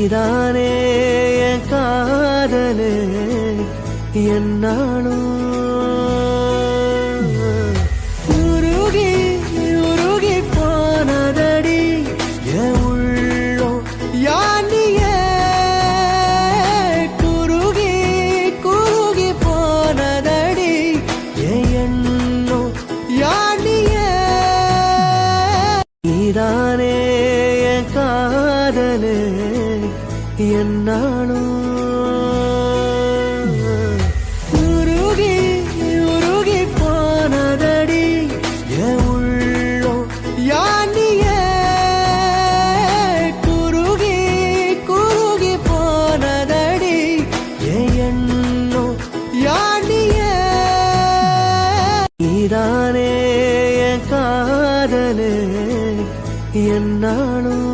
நீதானே என் காதலே என்னாலும் உருகி உருகி போனதடி என் உள்ளம் யானியே குருகி குருகி போனதடி என் எண்ணம் யானியே நீதானே என் காதலே என்னாலும் உருகி உருகி போனதடி என் உள்ளம் யானியே குருகி குருகி போனதடி என் எண்ணம் யானியே நீதானே என் காதலே என்னாலும்